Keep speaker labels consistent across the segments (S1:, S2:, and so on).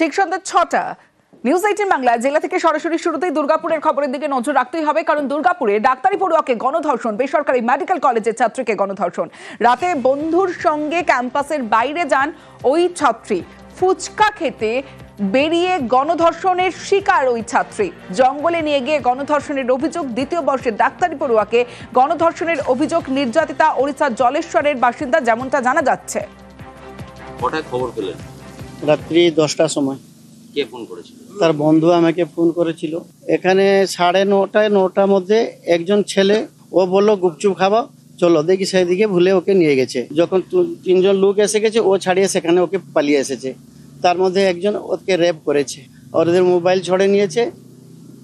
S1: ঠিক সন্ধ্যা ৬টা। নিউজ 18 বাংলা জেলা থেকে সরাসরি শুরুতেই দুর্গাপুরের খবরের দিকে নজর রাখতেই হবে, কারণ দুর্গাপুরে ডাক্তারি পড়ুয়াকে গণধর্ষণ, বেসরকারি মেডিকেল কলেজের ছাত্রীকে গণধর্ষণ। রাতে বন্ধুর সঙ্গে ক্যাম্পাসের বাইরে যান ওই ছাত্রী। ফুচকা খেতে বেরিয়ে গণধর্ষণের শিকার ওই ছাত্রী। জঙ্গলে নিয়ে গিয়ে গণধর্ষণের অভিযোগ। দ্বিতীয় বর্ষের ডাক্তারি পড়ুয়াকে গণধর্ষণের অভিযোগ নির্যাতিতা ওড়িশার জলেশ্বরের বাসিন্দা, যেমনটা জানা যাচ্ছে।
S2: কটায় খবর পেলেন?
S3: রাত্রি 10টার সময়।
S2: কে ফোন করেছিল?
S3: তার বন্ধু আমাকে ফোন করেছিল। এখানে 9:30-9টার মধ্যে একজন ছেলে ও বললো গুপচুপ খাওয়া, চলো দেখি, সেদিকে ভুলে ওকে নিয়ে গেছে। যখন 3জন লোক এসে গেছে, ও ছাড়িয়ে সেখানে ওকে পালিয়ে এসেছে। তার মধ্যে একজন ওকে রেপ করেছে, ওদের মোবাইল ছড়ে নিয়েছে।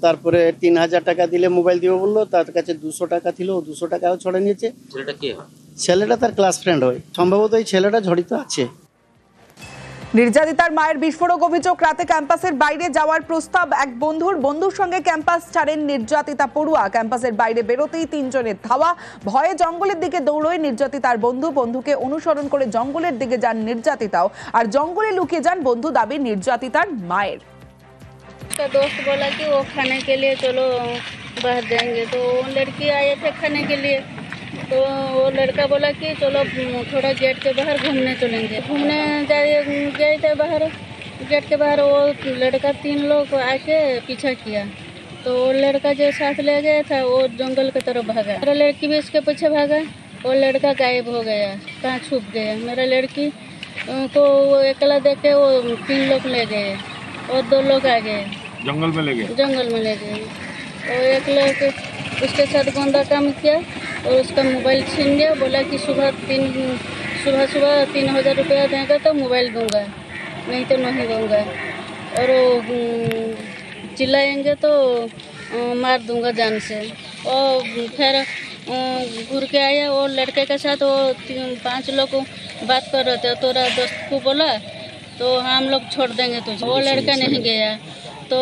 S3: তারপরে 3000 টাকা দিলে মোবাইল দিব বললো, তার কাছে 200 টাকা ছিল, ও 200 টাকাও ছড়ে নিয়েছে।
S2: ছেলেটা কে হয়?
S3: ছেলেটা তার ক্লাস ফ্রেন্ড হয়, সম্ভবত এই ছেলেটা জড়িত আছে।
S1: নির্যাতিতার মায়ের বিস্ফোরক অভিযোগ। রাতে ক্যাম্পাসের বাইরে যাওয়ার প্রস্তাব এক বন্ধুর সঙ্গে ক্যাম্পাস ছাড়েন নির্যাতিতা পড়ুয়া। ক্যাম্পাসের বাইরে বেরোতেই 3জনের ধাওয়া। ভয়ে জঙ্গলের দিকে দৌড়য় নির্যাতিতার বন্ধুকে অনুসরণ করে জঙ্গলের দিকে যান নির্যাতিতাও, আর জঙ্গলে লুকিয়ে যান বন্ধু, দাবি নির্যাতিতার মায়ের।
S4: उसका दोस्त बोला कि वो खाने के लिए चलो बाहर जाएंगे, तो वो लड़की आए थे खाने के लिए। तो वो लड़का बोला कि चलो थोड़ा गेट के बाहर घूमने चलेंगे। घूमने गए थे बाहर, गेट के बाहर वो लड़का 3 लोग आके पीछा किया। तो वो लड़का जो साथ ले गया था वो जंगल की तरफ भागा। मेरा लड़की भी उसके पीछे भागा। वो लड़का गायब हो गया, कहाँ छुप गया। मेरा लड़की को वो अकेला देख के वो 3 लोग ले गए और 2 लोग आ गए।
S5: जंगल में ले गए?
S4: जंगल में ले गए। और एक लोग उसके साथ गंदा काम किया और उसका मोबाइल छीन गया। बोला कि सुबह 3000 रुपया देगा तो मोबाइल दूंगा, नहीं तो नहीं दूंगा। और वो चिल्लाएंगे तो मार दूंगा जान से। और फिर घूर के आया वो लड़के के साथ, वो 5 लोग बात कर रहे थे। तोरा दोस्त को बोला तो हम लोग छोड़ देंगे तुझे। वो लड़का नहीं गया, तो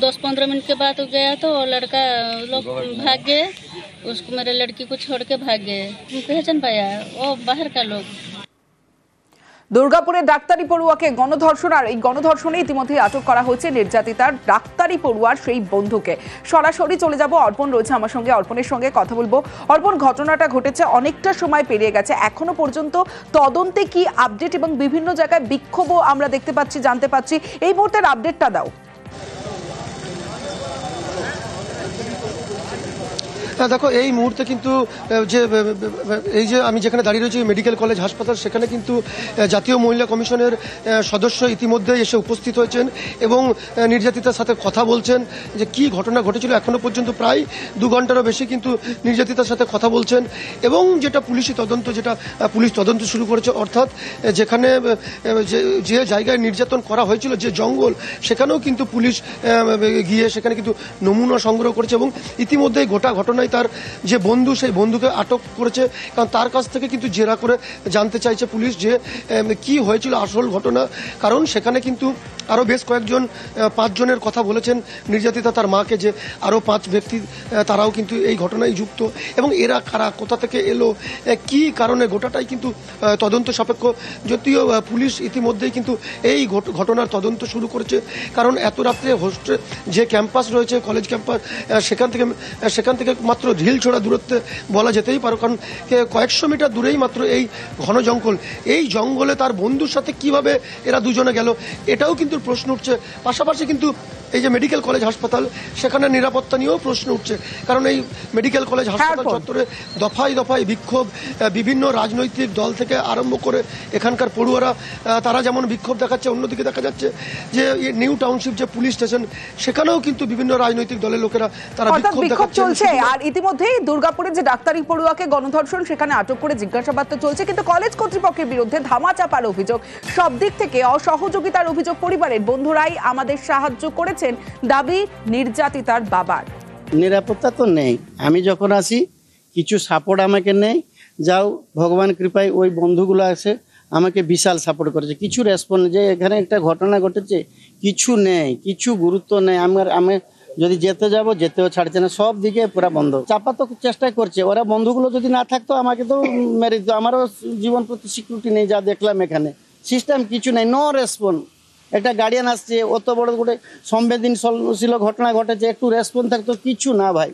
S4: 10-15 मिनट के बाद गया तो वो लड़का लोग भाग गए। उसको, मेरे लड़की को छोड़ के भाग गए। पहचान पाया वो बाहर का लोग।
S1: দুর্গাপুরে ডাক্তারি পড়ুয়াকে গণধর্ষণ, আর এই গণধর্ষণে ইতিমধ্যে আটক করা হয়েছে নির্যাতিতার ডাক্তারি পড়ুয়ার সেই বন্ধুকে। সরাসরি চলে যাব, অর্পণ রয়েছে আমার সঙ্গে, অর্পণের সঙ্গে কথা বলবো। অর্পণ, ঘটনাটা ঘটেছে অনেকটা সময় পেরিয়ে গেছে, এখনো পর্যন্ত তদন্তে কি আপডেট এবং বিভিন্ন জায়গায় বিক্ষোভও আমরা দেখতে পাচ্ছি, জানতে পাচ্ছি, এই মুহূর্তের আপডেটটা দাও।
S6: দেখো, এই মুহূর্তে কিন্তু যে আমি যেখানে দাঁড়িয়ে রয়েছি মেডিকেল কলেজ হাসপাতাল, সেখানে কিন্তু জাতীয় মহিলা কমিশনের সদস্য ইতিমধ্যেই এসে উপস্থিত হয়েছেন এবং নির্যাতিতার সাথে কথা বলছেন যে কি ঘটনা ঘটেছিল। এখনো পর্যন্ত প্রায় 2 ঘন্টারও বেশি কিন্তু নির্যাতিতার সাথে কথা বলছেন। এবং যেটা পুলিশি তদন্ত, যেটা পুলিশ তদন্ত শুরু করেছে, অর্থাৎ যেখানে যে জায়গায় নির্যাতন করা হয়েছিল, যে জঙ্গল, সেখানেও কিন্তু পুলিশ গিয়ে সেখানে কিন্তু নমুনা সংগ্রহ করেছে এবং ইতিমধ্যেই গোটা ঘটনায় তার যে বন্ধু, সেই বন্ধুকে আটক করেছে। কারণ তার কাছ থেকে কিন্তু জেরা করে জানতে চাইছে পুলিশ যে কি হয়েছিল আসল ঘটনা। কারণ সেখানে কিন্তু আরও বেশ কয়েকজন, 5 জনের কথা বলেছেন নির্যাতিতা তার মাকে, যে আরও 5 ব্যক্তি তারাও কিন্তু এই ঘটনায় যুক্ত। এবং এরা কারা, কোথা থেকে এলো, কি কারণে, গোটাটাই কিন্তু তদন্ত সাপেক্ষ। যদিও পুলিশ ইতিমধ্যেই কিন্তু এই ঘটনার তদন্ত শুরু করেছে। কারণ এত রাত্রে হোস্টেল যে ক্যাম্পাস রয়েছে, কলেজ ক্যাম্পাস, সেখান থেকে মাত্র ঢিলছোড়া দূরত্বে বলা যেতেই পারে। কারণ কয়েকশো মিটার দূরেই মাত্র এই ঘন জঙ্গল। এই জঙ্গলে তার বন্ধুর সাথে কিভাবে এরা দুজনে গেল, এটাও কিন্তু প্রশ্ন উঠছে। পাশাপাশি কিন্তু এই যে মেডিকেল কলেজ হাসপাতাল, সেখানে নিরাপত্তা নিয়েও প্রশ্ন উঠছে। কারণ এই মেডিকেল কলেজ হাসপাতাল চত্বরে দফায় দফায় বিক্ষোভ, বিভিন্ন রাজনৈতিক দল থেকে আরম্ভ করে এখানকার পড়ুয়ারা, তারা যেমন বিক্ষোভ দেখাচ্ছে, অন্যদিকে দেখা যাচ্ছে যে নিউ টাউনশিপ যে পুলিশ স্টেশন, সেখানেও কিন্তু বিভিন্ন রাজনৈতিক দলের লোকেরা তারা বিক্ষোভ
S1: চলছে। আর ইতিমধ্যেই দুর্গাপুরে যে ডাক্তারি পড়ুয়াকে গণধর্ষণ, সেখানে আটক করে জিজ্ঞাসাবাদ তো চলছে, কিন্তু কলেজ কর্তৃপক্ষের বিরুদ্ধে ধামাচাপার অভিযোগ, সব দিক থেকে অসহযোগিতার অভিযোগ। পরিবারের বন্ধুরাই আমাদের সাহায্য করেছেন, দাবি নির্যাতিতার বাবার।
S3: নিরাপত্তা তো নেই। আমি যখন আসি কিছু সাপোর্ট আমাকে নেই, যাও ভগবান কৃপায় ওই বন্ধুগুলো আছে আমাকে বিশাল সাপোর্ট করেছে। কিছু রেসপন্স, যে এখানে একটা ঘটনা ঘটেছে, কিছু নেই, কিছু গুরুত্ব নেই। আমি যদি যেতেও ছাড়ছে না, সব দিকে পুরা বন্ধ। চাপা তো চেষ্টা করছে ওরা। বন্ধুগুলো যদি না থাকতো আমাকে তো মেরে দিত। আমারও জীবন প্রতি সিকিউরিটি নেই, যা দেখলাম এখানে সিস্টেম কিছু নেই, নো রেসপন্স। একটা গার্ডিয়ান আসছে, অত বড় করে সংবেদনশীল ঘটনা ঘটেছে, একটু রেসপন্স থাকতো, কিছু না ভাই।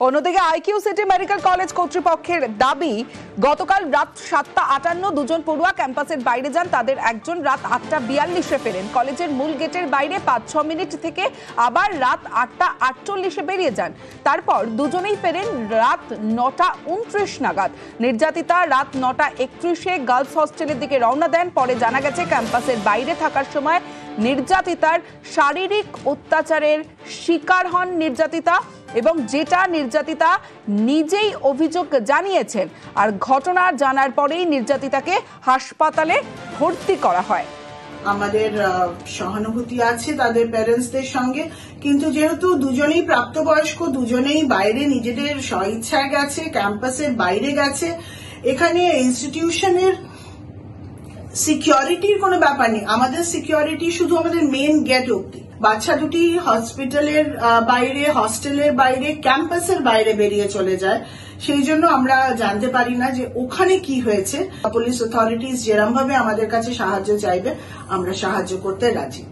S1: অন্যদিকে আইকিউ সিটি মেডিকেল কলেজ কর্তৃপক্ষের দাবি, গতকাল রাত 7:58 দুজন পড়ুয়া ক্যাম্পাসের বাইরে যান। তাদের একজন রাত 8:42 ফেরেন। কলেজের মূল গেটের বাইরে 5-6 মিনিট থেকে আবার রাত 8:48 বেরিয়ে যান। তারপর দুজনেই ফেরেন রাত 9:29 নাগাদ। নির্যাতিতা রাত 9:31 গার্লস হস্টেলের দিকে রওনা দেন। পরে জানা গেছে ক্যাম্পাসের বাইরে থাকার সময় নির্যাতিতার শারীরিক অত্যাচারের শিকার হন নির্যাতিতা, এবং যেটা নির্যাতিতা নিজেই অভিযোগ জানিয়েছেন। আর ঘটনা জানার পরেই নির্যাতিতাকে হাসপাতালে ভর্তি করা হয়।
S5: আমাদের সহানুভূতি আছে তাদের প্যারেন্টসদের সঙ্গে, কিন্তু যেহেতু দুজনেই প্রাপ্তবয়স্ক, দুজনেই বাইরে নিজেদের স্বইচ্ছায় গেছে, ক্যাম্পাসের বাইরে গেছে, এখানে ইনস্টিটিউশনের সিকিউরিটির কোনো ব্যাপার নেই। আমাদের সিকিউরিটি শুধু আমাদের মেন গেট অব্দি। বাচ্চা দুটি হসপিটালের বাইরে, হস্টেলের বাইরে, ক্যাম্পাসের বাইরে বেরিয়ে চলে যায়, সেই জন্য আমরা জানতে পারি না যে ওখানে কি হয়েছে। পুলিশ অথরিটিজ যেরকম ভাবে আমাদের কাছে সাহায্য চাইবে, আমরা সাহায্য করতে রাজি।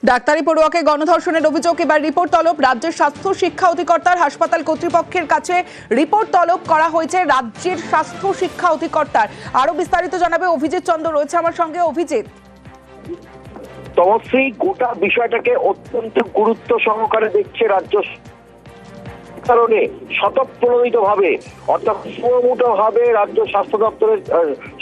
S1: ডাক্তারি পড়ুয়াকে গণধর্ষণের অভিযোগ এবার রিপোর্ট তলব। রাজ্যের স্বাস্থ্য শিক্ষা অধিকর্তার হাসপাতাল কর্তৃপক্ষের কাছে রিপোর্ট তলব করা হয়েছে রাজ্যের স্বাস্থ্য শিক্ষা অধিকর্তার। আরো বিস্তারিত জানাবে অভিজিৎ চন্দ্র, রয়েছে আমার সঙ্গে। অভিজিৎ,
S7: তমশ্রী, গোটা বিষয়টাকে অত্যন্ত গুরুত্ব সহকারে দেখছে রাজ্য, কারণে স্বতঃপ্রণোদিত ভাবে অর্থাৎ সুমোটো ভাবে রাজ্য স্বাস্থ্য দপ্তরের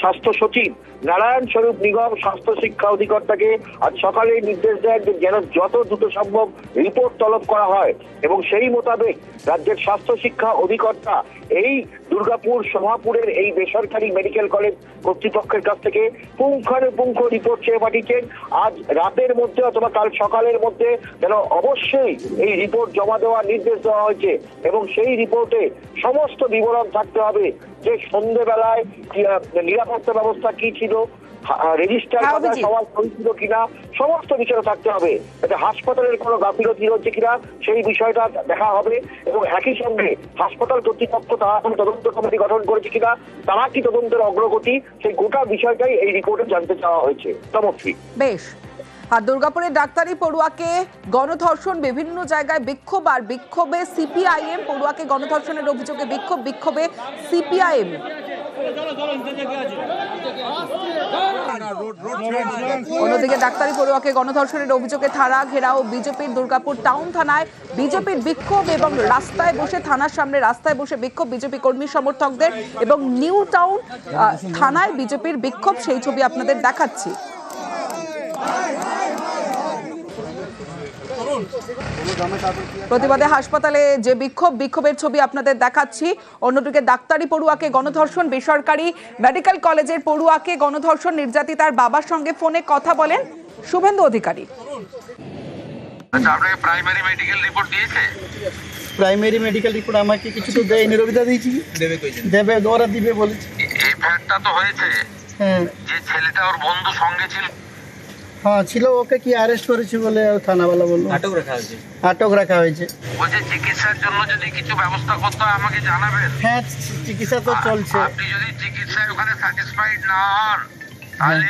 S7: স্বাস্থ্য সচিব নারায়ণ স্বরূপ নিগম স্বাস্থ্য শিক্ষা অধিকর্তাকে আজ সকালে নির্দেশ দেন যে যেন যত দ্রুত সম্ভব রিপোর্ট তলব করা হয়, এবং সেই মোতাবেক রাজ্যের স্বাস্থ্য শিক্ষা অধিকর্তা এই দুর্গাপুর সোমাপুরের এই বেসরকারি মেডিকেল কলেজ কর্তৃপক্ষের কাছ থেকে পুঙ্খানুপুঙ্খ রিপোর্ট চেয়ে পাঠিয়েছেন। আজ রাতের মধ্যে অথবা কাল সকালের মধ্যে যেন অবশ্যই এই রিপোর্ট জমা দেওয়ার নির্দেশ দেওয়া হয়েছে, এবং সেই রিপোর্টে সমস্ত বিবরণ থাকতে হবে যে সন্ধ্যেবেলায় নিরাপত্তা ব্যবস্থা কি ছিল, রেজিস্টার সবার ছিল কিনা, সমস্ত বিষয় থাকতে হবে। যাতে হাসপাতালের কোনো গাফিলতি হচ্ছে কিনা সেই বিষয়টা দেখা হবে, এবং একই সঙ্গে হাসপাতাল কর্তৃপক্ষ তারা কোনো তদন্ত কমিটি গঠন করেছে কিনা, তারা কি তদন্তের অগ্রগতি, সেই গোটা বিষয়টাই এই রিপোর্টে জানতে চাওয়া হয়েছে। তমশ্রী,
S1: বেশ। আর দুর্গাপুরের ডাক্তারি পড়ুয়াকে গণধর্ষণ, বিভিন্ন জায়গায় বিক্ষোভ, আর বিক্ষোভে সিপিআইএম। পড়ুয়াকে গণধর্ষণের অভিযোগে বিক্ষোভে সিপিআইএম। অন্যদিকে ডাক্তারি পড়ুয়াকে গণধর্ষণের অভিযোগে থানা ঘেরাও বিজেপির। দুর্গাপুর টাউন থানায় বিজেপির বিক্ষোভ, এবং রাস্তায় বসে, থানার সামনে রাস্তায় বসে বিক্ষোভ বিজেপি কর্মী সমর্থকদের, এবং নিউ টাউন থানায় বিজেপির বিক্ষোভ, সেই ছবি আপনাদের দেখাচ্ছি। প্রতিবাদে হাসপাতালে যে বিক্ষোভের ছবি আপনাদের দেখাচ্ছি। অন্যদিকে ডাক্তারি পড়ুয়াকে গণধর্ষণ, বেসরকারি মেডিকেল কলেজের পড়ুয়াকে গণধর্ষণ, নির্যাতিতার বাবার সঙ্গে ফোনে কথা বলেন শুভেন্দু অধিকারী।
S8: আপনাকে প্রাইমারি মেডিকেল রিপোর্ট দিয়েছে?
S3: প্রাইমারি মেডিকেল রিপোর্ট আমাকে কিছু তো দেয়নি, রবিদা দিয়েছি, দেবে ওরা দিবে বলেছে।
S8: এই ফ্যাক্টটা তো হয়েছে,
S3: হ্যাঁ,
S8: যে ছেলেটা ওর বন্ধু সঙ্গে ছিল।
S3: হ্যাঁ ছিল, ওকে কি অ্যারেস্ট করেছে বলে থানাওয়ালা বললো, আটক রাখা হয়েছে।
S8: বলছে চিকিৎসার জন্য যদি কিছু ব্যবস্থা করতে হয় আমাকে জানাবেন।
S3: হ্যাঁ, চিকিৎসা তো চলছে।
S8: আপনি যদি চিকিৎসায় ওখানে স্যাটিসফাইড না হন, তাহলে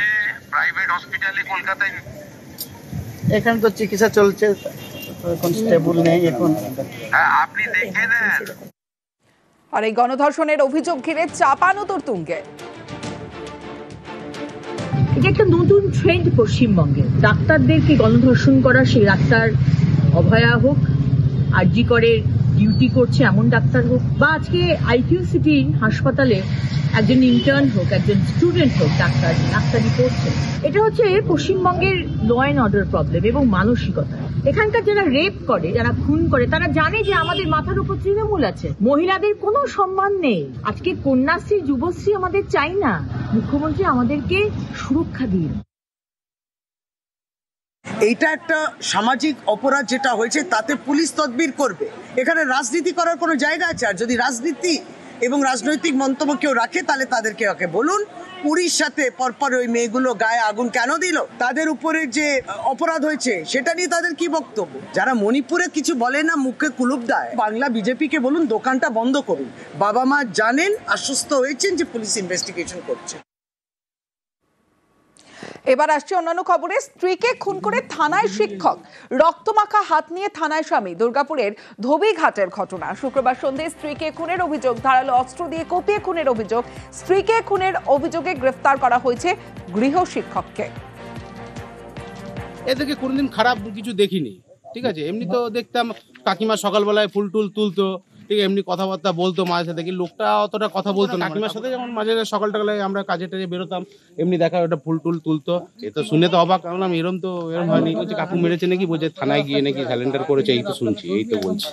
S8: প্রাইভেট হসপিটালে কলকাতায়,
S3: এখানে তো চিকিৎসা চলছে, এখন স্টেবল নেই এখন।
S8: হ্যাঁ, আপনি দেখে নেন।
S1: আর এই গণধর্ষণের অভিযোগ ঘিরে চাপানোতর তুঙ্গে।
S9: এটা একটা নতুন ট্রেন্ড পশ্চিমবঙ্গে, ডাক্তারদেরকে গণধর্ষণ করা। সেই ডাক্তার অভয়া হোক, আরজি করে ডিউটি করছে এমন ডাক্তার হোক, বা আজকে আইকিউ সিটি হাসপাতালে একজন ইন্টার্ন হোক, একজন স্টুডেন্ট হোক, ডাক্তারি করছে। এটা হচ্ছে পশ্চিমবঙ্গের ল অ্যান্ড অর্ডার প্রবলেম এবং মানসিকতা। এখানকার যারা রেপ করে, যারা খুন করে, তারা জানে যে আমাদের মাথার উপর তৃণমূল আছে, মহিলাদের কোনো সম্মান নেই। আজকে কন্যাশ্রী, যুবশ্রী আমাদের চাই না, মুখ্যমন্ত্রী আমাদেরকে সুরক্ষা দিন।
S10: এইটা একটা সামাজিক অপরাধ যেটা হয়েছে, তাতে পুলিশ তদবির করবে। এখানে রাজনীতি করার কোনো জায়গা আছে? আর যদি রাজনীতি এবং রাজনৈতিক মন্তব্য কেউ রাখে, তাহলে তাদেরকে ওকে বলুন উড়িষ্যাতে পরপর ওই মেয়েগুলো গায়ে আগুন কেন দিল, তাদের উপরে যে অপরাধ হয়েছে সেটা নিয়ে তাদের কি বক্তব্য? যারা মণিপুরে কিছু বলে না, মুখে কুলুপ দেয়, বাংলা বিজেপিকে বলুন দোকানটা বন্ধ করুন। বাবা মা জানেন, আশ্বস্ত হয়েছেন যে পুলিশ ইনভেস্টিগেশন করছে।
S1: এবার আসছে অন্যান্য খবরে। স্ত্রীকে খুন করে থানায় শিক্ষক, রক্তমাখা হাত নিয়ে থানায় স্বামী। দুর্গাপুরের ধোবিঘাটের ঘটনা। শুক্রবার সন্ধ্যায় স্ত্রীকে খুনের অভিযোগ, ধারালো অস্ত্র দিয়ে কুপিয়ে খুনের অভিযোগ। স্ত্রীকে খুনের অভিযোগে গ্রেফতার করা হয়েছে গৃহ শিক্ষককে।
S11: এদেরকে কোনোদিন খারাপ কিছু দেখিনি, ঠিক আছে। এমনি তো দেখতাম কাকিমা সকালবেলায় ফুল টুল তুলতো, ঠিক এমনি কথাবার্তা বলতো মাঝে সাথে, কি লোকটা অতটা কথা বলতো না। কাকিমার সাথে যেমন মাঝে সকালটালে আমরা কাজে টাজে বেরোতাম, এমনি দেখা ওটা ফুল টুল তুলতো। এ তো শুনে তো অবাক, কারণ আমি এরম হয়নি। বলছে কাকু মেরেছে নাকি, বলছে থানায় গিয়ে নাকি স্যালেন্ডার করেছে, এই তো শুনছি, এই তো বলছি।